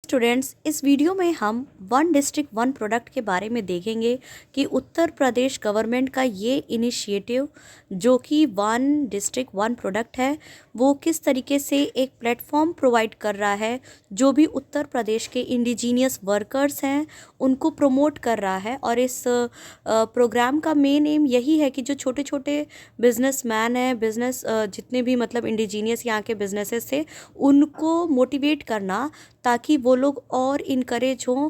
Students, इस video में हम वन डिस्ट्रिक्ट वन प्रोडक्ट के बारे में देखेंगे कि उत्तर प्रदेश गवर्नमेंट का ये इनिशिएटिव जो कि वन डिस्ट्रिक्ट वन प्रोडक्ट है वो किस तरीके से एक प्लेटफॉर्म प्रोवाइड कर रहा है। जो भी उत्तर प्रदेश के इंडिजीनियस वर्कर्स हैं उनको प्रमोट कर रहा है। और इस प्रोग्राम का मेन एम यही है कि जो छोटे छोटे बिजनेसमैन हैं, बिजनेस जितने भी मतलब इंडिजीनियस यहाँ के बिजनेसेस थे उनको मोटिवेट करना, ताकि वो लोग और इनकरेज हों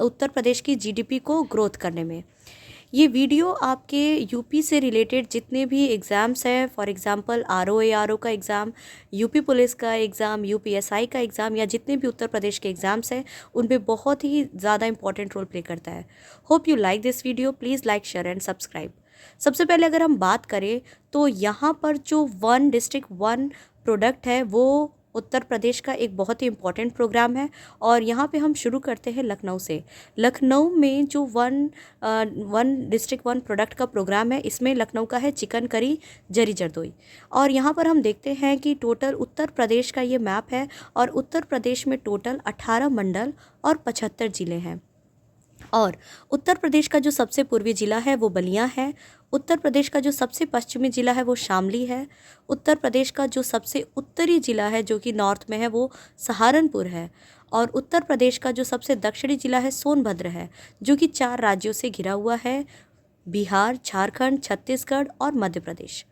उत्तर प्रदेश की जीडीपी को ग्रोथ करने में। ये वीडियो आपके यूपी से रिलेटेड जितने भी एग्ज़ाम्स हैं, फॉर एग्जांपल आरओ का एग्ज़ाम, यूपी पुलिस का एग्ज़ाम, यूपीएसआई का एग्ज़ाम, या जितने भी उत्तर प्रदेश के एग्ज़ाम्स हैं उन पे बहुत ही ज़्यादा इंपॉर्टेंट रोल प्ले करता है। Hope you like this video. Please like, share and subscribe. सबसे पहले अगर हम बात करें तो यहाँ पर जो वन डिस्ट्रिक्ट वन प्रोडक्ट है वो उत्तर प्रदेश का एक बहुत ही इम्पॉर्टेंट प्रोग्राम है। और यहाँ पे हम शुरू करते हैं लखनऊ से। लखनऊ में जो वन डिस्ट्रिक्ट वन प्रोडक्ट का प्रोग्राम है, इसमें लखनऊ का है चिकन करी जरी जरदोई। और यहाँ पर हम देखते हैं कि टोटल उत्तर प्रदेश का ये मैप है और उत्तर प्रदेश में टोटल 18 मंडल और 75 ज़िले हैं। और उत्तर प्रदेश का जो सबसे पूर्वी ज़िला है वो बलिया है। उत्तर प्रदेश का जो सबसे पश्चिमी ज़िला है वो शामली है। उत्तर प्रदेश का जो सबसे उत्तरी ज़िला है जो कि नॉर्थ में है वो सहारनपुर है। और उत्तर प्रदेश का जो सबसे दक्षिणी ज़िला है सोनभद्र है, जो कि 4 राज्यों से घिरा हुआ है: बिहार, झारखंड, छत्तीसगढ़ और मध्य प्रदेश।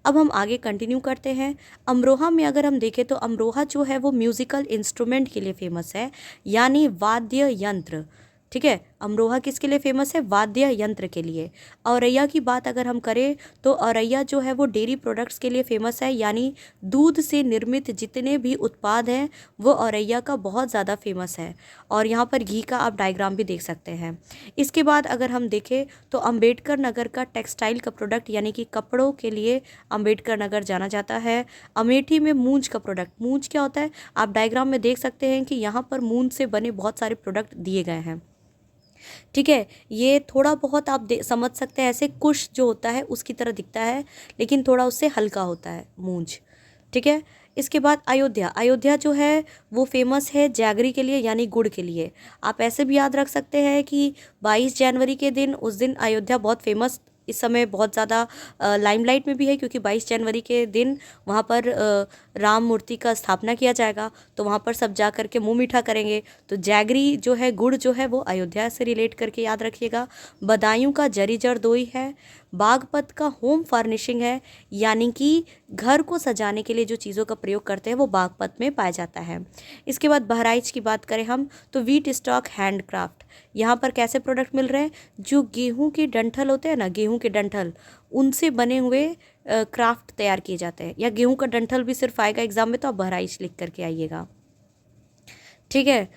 अब हम आगे कंटिन्यू करते हैं। अमरोहा में अगर हम देखें तो अमरोहा जो है वो म्यूज़िकल इंस्ट्रूमेंट के लिए फेमस है, यानी वाद्य यंत्र। ठीक है, अमरोहा किसके लिए फेमस है? वाद्य यंत्र के लिए। औरैया की बात अगर हम करें तो औरैया जो है वो डेयरी प्रोडक्ट्स के लिए फेमस है, यानी दूध से निर्मित जितने भी उत्पाद हैं वो औरैया का बहुत ज़्यादा फेमस है। और यहाँ पर घी का आप डायग्राम भी देख सकते हैं। इसके बाद अगर हम देखें तो अंबेडकर नगर का टेक्सटाइल का प्रोडक्ट यानी कि कपड़ों के लिए अंबेडकर नगर जाना जाता है। अमेठी में मूंज का प्रोडक्ट, मूंज क्या होता है आप डायग्राम में देख सकते हैं कि यहाँ पर मूंज से बने बहुत सारे प्रोडक्ट दिए गए हैं। ठीक है, ये थोड़ा बहुत आप समझ सकते हैं, ऐसे कुश जो होता है उसकी तरह दिखता है लेकिन थोड़ा उससे हल्का होता है मूंज। ठीक है, इसके बाद अयोध्या। अयोध्या जो है वो फेमस है जैगरी के लिए यानी गुड़ के लिए। आप ऐसे भी याद रख सकते हैं कि 22 जनवरी के दिन, उस दिन अयोध्या बहुत फेमस इस समय बहुत ज़्यादा लाइमलाइट में भी है, क्योंकि 22 जनवरी के दिन वहाँ पर राम मूर्ति का स्थापना किया जाएगा। तो वहाँ पर सब जा कर के मुँह मीठा करेंगे। तो जैगरी जो है, गुड़ जो है वो अयोध्या से रिलेट करके याद रखिएगा। बदायूं का जरी जरदोई है। बागपत का होम फर्निशिंग है, यानी कि घर को सजाने के लिए जो चीज़ों का प्रयोग करते हैं वो बागपत में पाया जाता है। इसके बाद बहराइच की बात करें हम तो व्हीट स्टॉक हैंडक्राफ्ट। यहाँ पर कैसे प्रोडक्ट मिल रहे हैं? जो गेहूं के डंठल होते हैं ना, गेहूं के डंठल, उनसे बने हुए क्राफ्ट तैयार किए जाते हैं। या गेहूं का डंठल भी सिर्फ आएगा एग्जाम में तो आप बहराइच लिख करके आइएगा। ठीक है,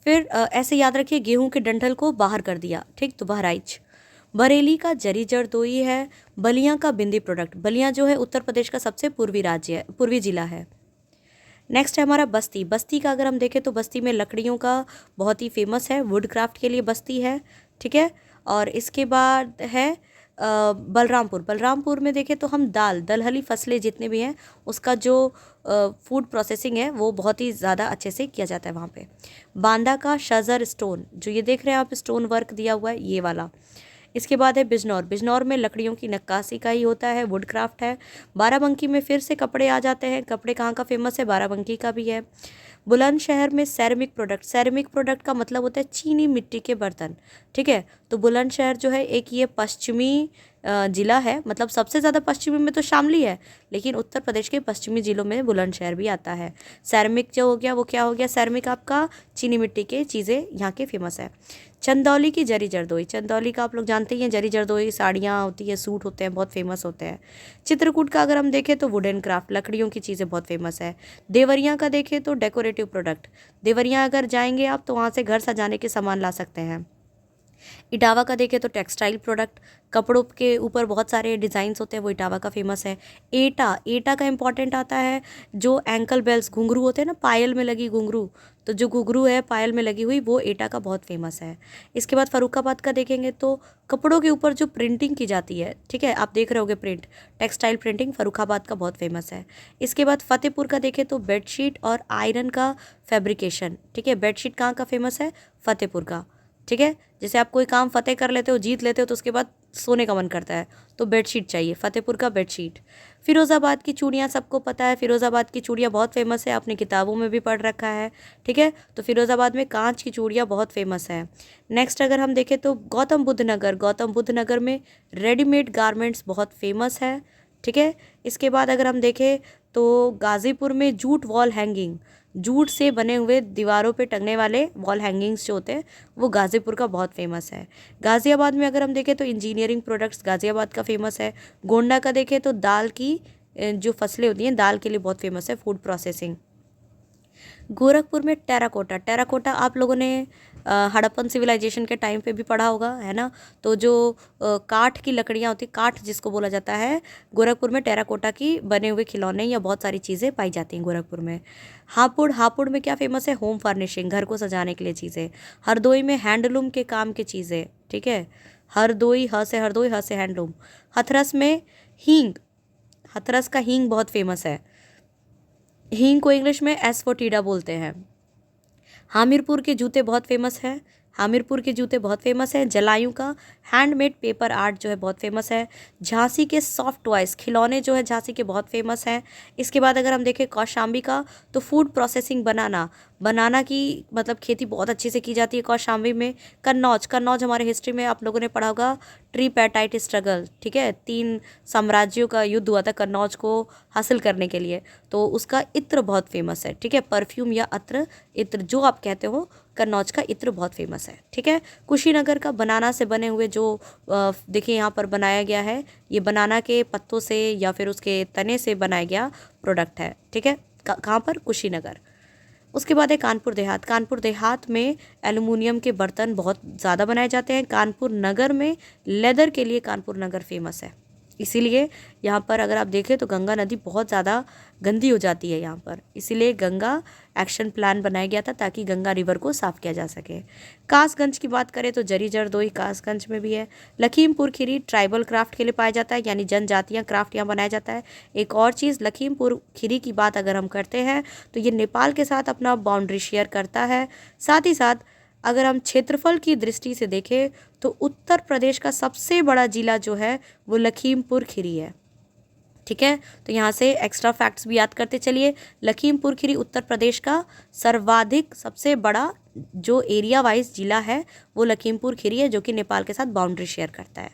फिर ऐसे याद रखिए गेहूं के डंठल को बाहर कर दिया, ठीक, तो बहराइच। बरेली का जरी जरदोई है। बलिया का बिंदी प्रोडक्ट। बलिया जो है उत्तर प्रदेश का सबसे पूर्वी राज्य है, पूर्वी जिला है। नेक्स्ट है हमारा बस्ती। बस्ती का अगर हम देखें तो बस्ती में लकड़ियों का बहुत ही फेमस है, वुड क्राफ्ट के लिए बस्ती है। ठीक है, और इसके बाद है बलरामपुर। बलरामपुर में देखें तो हम दाल दलहली फसलें जितने भी हैं उसका जो फूड प्रोसेसिंग है वो बहुत ही ज़्यादा अच्छे से किया जाता है वहाँ पे। बांदा का शजर स्टोन, जो ये देख रहे हैं आप स्टोन वर्क दिया हुआ है ये वाला। इसके बाद है बिजनौर। बिजनौर में लकड़ियों की नक्काशी का ही होता है, वुड क्राफ्ट है। बाराबंकी में फिर से कपड़े आ जाते हैं। कपड़े कहाँ का फेमस है? बाराबंकी का भी है। बुलंदशहर में सैरेमिक प्रोडक्ट। सैरेमिक प्रोडक्ट का मतलब होता है चीनी मिट्टी के बर्तन। ठीक है, तो बुलंदशहर जो है एक ये पश्चिमी ज़िला है, मतलब सबसे ज़्यादा पश्चिमी में तो शामली है, लेकिन उत्तर प्रदेश के पश्चिमी ज़िलों में बुलंदशहर भी आता है। सैरेमिक जो हो गया वो क्या हो गया? सैरेमिक आपका चीनी मिट्टी के चीज़ें यहाँ के फेमस है। चंदौली की जरी जरदोई। चंदौली का आप लोग जानते ही हैं, जरी जरदोई साड़ियाँ होती है, सूट होते हैं, बहुत फेमस होते हैं। चित्रकूट का अगर हम देखें तो वुडन क्राफ्ट, लकड़ियों की चीज़ें बहुत फेमस है। देवरिया का देखें तो डेकोरेटिव प्रोडक्ट। देवरिया अगर जाएंगे आप तो वहाँ से घर सजाने के सामान ला सकते हैं। इटावा का देखें तो टेक्सटाइल प्रोडक्ट, कपड़ों के ऊपर बहुत सारे डिज़ाइंस होते हैं, वो इटावा का फेमस है। एटा, एटा का इंपॉर्टेंट आता है जो एंकल बेल्स घुंघरू होते हैं ना, पायल में लगी घुंघरू, तो जो घुंघरू है पायल में लगी हुई वो एटा का बहुत फेमस है। इसके बाद फर्रुखाबाद का देखेंगे तो कपड़ों के ऊपर जो प्रिंटिंग की जाती है, ठीक है, आप देख रहे होगे प्रिंट, टेक्सटाइल प्रिंटिंग फर्रुखाबाद का बहुत फेमस है। इसके बाद फतेहपुर का देखें तो बेडशीट और आयरन का फैब्रिकेशन, ठीक है, बेडशीट कहाँ का फेमस है, फतेहपुर का, ठीक है। जैसे आप कोई काम फतेह कर लेते हो, जीत लेते हो, तो उसके बाद सोने का मन करता है, तो बेडशीट चाहिए, फतेहपुर का बेडशीट। फिरोज़ाबाद की चूड़ियाँ सबको पता है, फिरोज़ाबाद की चूड़ियाँ बहुत फेमस है, आपने किताबों में भी पढ़ रखा है, ठीक है। तो फिरोज़ाबाद में कांच की चूड़ियाँ बहुत फेमस है। नेक्स्ट अगर हम देखें तो गौतम बुद्ध नगर, गौतम बुद्ध नगर में रेडीमेड गारमेंट्स बहुत फेमस है, ठीक है। इसके बाद अगर हम देखें तो गाज़ीपुर में जूट वॉल हैंगिंग, जूट से बने हुए दीवारों पे टंगने वाले वॉल हैंगिंग्स जो होते हैं वो गाज़ीपुर का बहुत फेमस है। गाज़ियाबाद में अगर हम देखें तो इंजीनियरिंग प्रोडक्ट्स गाज़ियाबाद का फेमस है। गोंडा का देखें तो दाल की जो फसलें होती हैं दाल के लिए बहुत फेमस है, फूड प्रोसेसिंग। गोरखपुर में टेराकोटा, टेराकोटा आप लोगों ने हड़प्पन सिविलाइजेशन के टाइम पे भी पढ़ा होगा, है ना। तो जो काठ की लकड़ियाँ होती, काठ जिसको बोला जाता है, गोरखपुर में टेराकोटा की बने हुए खिलौने या बहुत सारी चीज़ें पाई जाती हैं गोरखपुर में। हापुड़, हापुड़ में क्या फेमस है, होम फर्निशिंग, घर को सजाने के लिए चीज़ें। हरदोई में हैंडलूम के काम की चीज़ें, ठीक है, हरदोई, ह से हरदोई, ह से हैंडलूम। हथरस में हींग, हथरस का हींग बहुत फेमस है, हींग को इंग्लिश में एस्फोटिडा बोलते हैं। हामिरपुर के जूते बहुत फेमस हैं, हामिरपुर के जूते बहुत फेमस हैं। जलायू का हैंडमेड पेपर आर्ट जो है बहुत फेमस है। झांसी के सॉफ्ट टॉयज़, खिलौने जो है झांसी के बहुत फेमस हैं। इसके बाद अगर हम देखें कौशाम्बी का तो फूड प्रोसेसिंग, बनाना, बनाना की मतलब खेती बहुत अच्छे से की जाती है कौशाम्बी में। कन्नौज, कन्नौज हमारे हिस्ट्री में आप लोगों ने पढ़ा होगा, ट्रीपैटाइट स्ट्रगल, ठीक है, 3 साम्राज्यों का युद्ध हुआ था कन्नौज को हासिल करने के लिए, तो उसका इत्र बहुत फेमस है, ठीक है, परफ्यूम या अत्र, इत्र जो आप कहते हो, कन्नौज का इत्र बहुत फेमस है, ठीक है। कुशीनगर का बनाना से बने हुए जो देखिए यहाँ पर बनाया गया है, ये बनाना के पत्तों से या फिर उसके तने से बनाया गया प्रोडक्ट है, ठीक है। कहाँ पर, कुशीनगर। उसके बाद है कानपुर देहात, कानपुर देहात में एल्युमिनियम के बर्तन बहुत ज़्यादा बनाए जाते हैं। कानपुर नगर में लेदर के लिए कानपुर नगर फेमस है, इसीलिए यहाँ पर अगर आप देखें तो गंगा नदी बहुत ज़्यादा गंदी हो जाती है यहाँ पर, इसीलिए गंगा एक्शन प्लान बनाया गया था ताकि गंगा रिवर को साफ़ किया जा सके। कासगंज की बात करें तो जरी जरदोई कासगंज में भी है। लखीमपुर खीरी ट्राइबल क्राफ्ट के लिए पाया जाता है, यानी जनजातियाँ क्राफ्ट यहाँ बनाया जाता है। एक और चीज़, लखीमपुर खीरी की बात अगर हम करते हैं तो ये नेपाल के साथ अपना बाउंड्री शेयर करता है। साथ ही साथ अगर हम क्षेत्रफल की दृष्टि से देखें तो उत्तर प्रदेश का सबसे बड़ा जिला जो है वो लखीमपुर खीरी है, ठीक है। तो यहाँ से एक्स्ट्रा फैक्ट्स भी याद करते चलिए। लखीमपुर खीरी उत्तर प्रदेश का सर्वाधिक सबसे बड़ा जो एरिया वाइज जिला है वो लखीमपुर खीरी है, जो कि नेपाल के साथ बाउंड्री शेयर करता है,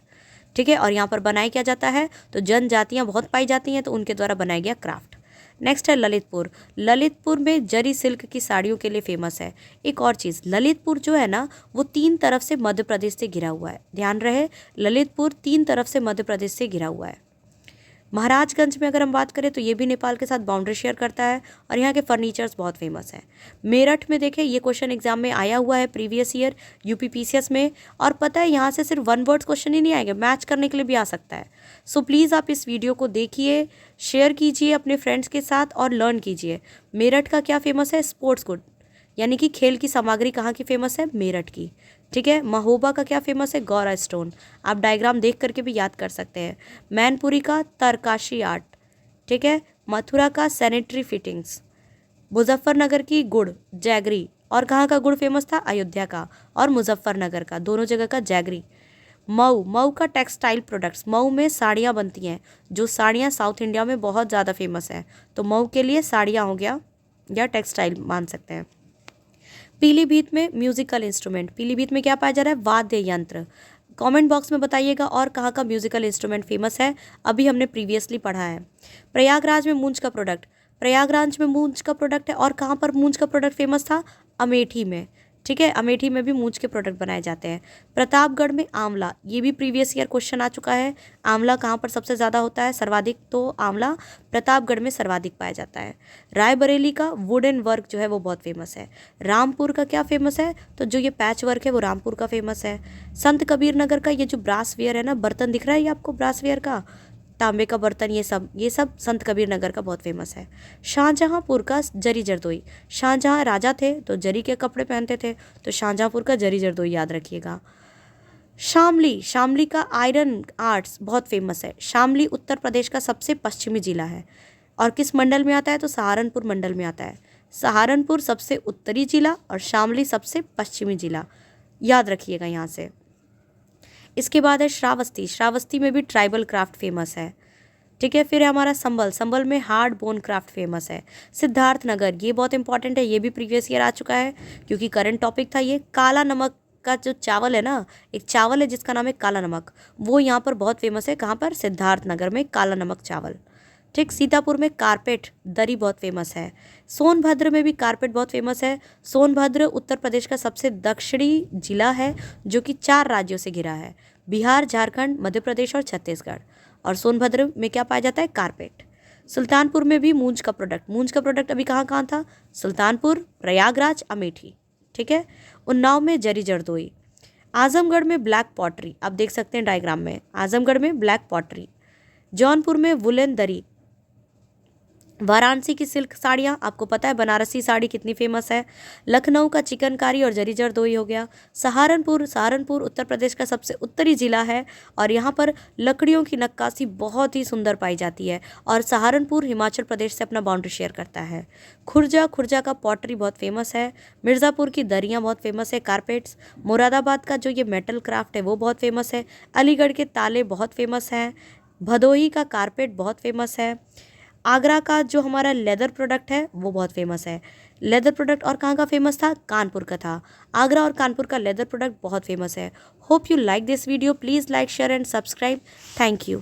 ठीक है। और यहाँ पर बनाया क्या जाता है, तो जनजातियाँ बहुत पाई जाती हैं, तो उनके द्वारा बनाया गया क्राफ्ट। नेक्स्ट है ललितपुर, ललितपुर में जरी सिल्क की साड़ियों के लिए फेमस है। एक और चीज़, ललितपुर जो है ना वो 3 तरफ से मध्य प्रदेश से घिरा हुआ है, ध्यान रहे, ललितपुर 3 तरफ से मध्य प्रदेश से घिरा हुआ है। महाराजगंज में अगर हम बात करें तो ये भी नेपाल के साथ बाउंड्री शेयर करता है और यहाँ के फर्नीचर्स बहुत फेमस हैं। मेरठ में देखें, ये क्वेश्चन एग्जाम में आया हुआ है प्रीवियस ईयर यूपीपीसीएस में, और पता है यहाँ से सिर्फ 1 वर्ड क्वेश्चन ही नहीं आएंगे, मैच करने के लिए भी आ सकता है। सो प्लीज़ आप इस वीडियो को देखिए, शेयर कीजिए अपने फ्रेंड्स के साथ और लर्न कीजिए। मेरठ का क्या फेमस है, स्पोर्ट्स गुड, यानी कि खेल की सामग्री कहाँ की फेमस है, मेरठ की, ठीक है। महोबा का क्या फेमस है, गौरा स्टोन, आप डायग्राम देख करके भी याद कर सकते हैं। मैनपुरी का तरकाशी आर्ट, ठीक है। मथुरा का सैनिटरी फिटिंग्स, मुजफ्फरनगर की गुड़ जैगरी, और कहाँ का गुड़ फेमस था, अयोध्या का और मुजफ्फरनगर का, दोनों जगह का जैगरी। मऊ, मऊ का टेक्सटाइल प्रोडक्ट्स, मऊ में साड़ियाँ बनती हैं, जो साड़ियाँ साउथ इंडिया में बहुत ज़्यादा फेमस है, तो मऊ के लिए साड़ियाँ हो गया या टेक्सटाइल मान सकते हैं। पीलीभीत में म्यूजिकल इंस्ट्रूमेंट, पीलीभीत में क्या पाया जा रहा है, वाद्य यंत्र। कमेंट बॉक्स में बताइएगा और कहाँ का म्यूजिकल इंस्ट्रूमेंट फेमस है, अभी हमने प्रीवियसली पढ़ा है। प्रयागराज में मूंज का प्रोडक्ट, प्रयागराज में मूंज का प्रोडक्ट है, और कहाँ पर मूंज का प्रोडक्ट फेमस था, अमेठी में, ठीक है। अमेठी में भी मूंछ के प्रोडक्ट बनाए जाते हैं। प्रतापगढ़ में आंवला, ये भी प्रीवियस ईयर क्वेश्चन आ चुका है। आंवला कहाँ पर सबसे ज़्यादा होता है सर्वाधिक, तो आंवला प्रतापगढ़ में सर्वाधिक पाया जाता है। रायबरेली का वुडन वर्क जो है वो बहुत फेमस है। रामपुर का क्या फेमस है, तो जो ये पैच वर्क है वो रामपुर का फेमस है। संत कबीर नगर का ये जो ब्रासवेयर है ना, बर्तन दिख रहा है ये आपको ब्रासवेयर का, तांबे का बर्तन, ये सब संत कबीर नगर का बहुत फेमस है। शाहजहांपुर का जरी जरदोई, शाहजहां राजा थे तो जरी के कपड़े पहनते थे, तो शाहजहांपुर का जरी जरदोई याद रखिएगा। शामली, शामली का आयरन आर्ट्स बहुत फेमस है। शामली उत्तर प्रदेश का सबसे पश्चिमी जिला है और किस मंडल में आता है, तो सहारनपुर मंडल में आता है। सहारनपुर सबसे उत्तरी जिला और शामली सबसे पश्चिमी जिला, याद रखिएगा यहाँ से। इसके बाद है श्रावस्ती, श्रावस्ती में भी ट्राइबल क्राफ्ट फेमस है। ठीक है। फिर है हमारा संबल, संबल में हार्ड बोन क्राफ्ट फेमस है। सिद्धार्थनगर, ये बहुत इंपॉर्टेंट है, ये भी प्रीवियस ईयर आ चुका है क्योंकि करंट टॉपिक था ये। काला नमक का जो चावल है ना, एक चावल है जिसका नाम है काला नमक, वो यहाँ पर बहुत फेमस है। कहाँ पर, सिद्धार्थनगर में काला नमक चावल। ठीक। सीतापुर में कारपेट दरी बहुत फेमस है। सोनभद्र में भी कारपेट बहुत फेमस है। सोनभद्र उत्तर प्रदेश का सबसे दक्षिणी जिला है जो कि 4 राज्यों से घिरा है, बिहार, झारखंड, मध्य प्रदेश और छत्तीसगढ़। और सोनभद्र में क्या पाया जाता है, कारपेट। सुल्तानपुर में भी मूंज का प्रोडक्ट, मूंज का प्रोडक्ट अभी कहाँ कहाँ था, सुल्तानपुर, प्रयागराज, अमेठी। ठीक है। उन्नाव में जरी जरदोई। आजमगढ़ में ब्लैक पॉटरी, आप देख सकते हैं डायग्राम में, आजमगढ़ में ब्लैक पॉटरी। जौनपुर में वुलन दरी। वाराणसी की सिल्क साड़ियाँ, आपको पता है बनारसी साड़ी कितनी फेमस है। लखनऊ का चिकनकारी और जरी जरदोई हो गया। सहारनपुर, सहारनपुर उत्तर प्रदेश का सबसे उत्तरी जिला है और यहाँ पर लकड़ियों की नक्काशी बहुत ही सुंदर पाई जाती है और सहारनपुर हिमाचल प्रदेश से अपना बाउंड्री शेयर करता है। खुर्जा, खुर्जा का पॉटरी बहुत फेमस है। मिर्ज़ापुर की दरियाँ बहुत फेमस है, कारपेट्स। मुरादाबाद का जो ये मेटल क्राफ्ट है वो बहुत फेमस है। अलीगढ़ के ताले बहुत फेमस हैं। भदोही का कारपेट बहुत फेमस है। आगरा का जो हमारा लेदर प्रोडक्ट है वो बहुत फेमस है। लेदर प्रोडक्ट और कहाँ का फेमस था, कानपुर का था। आगरा और कानपुर का लेदर प्रोडक्ट बहुत फेमस है। Hope you like this video, please like, share and subscribe. Thank you.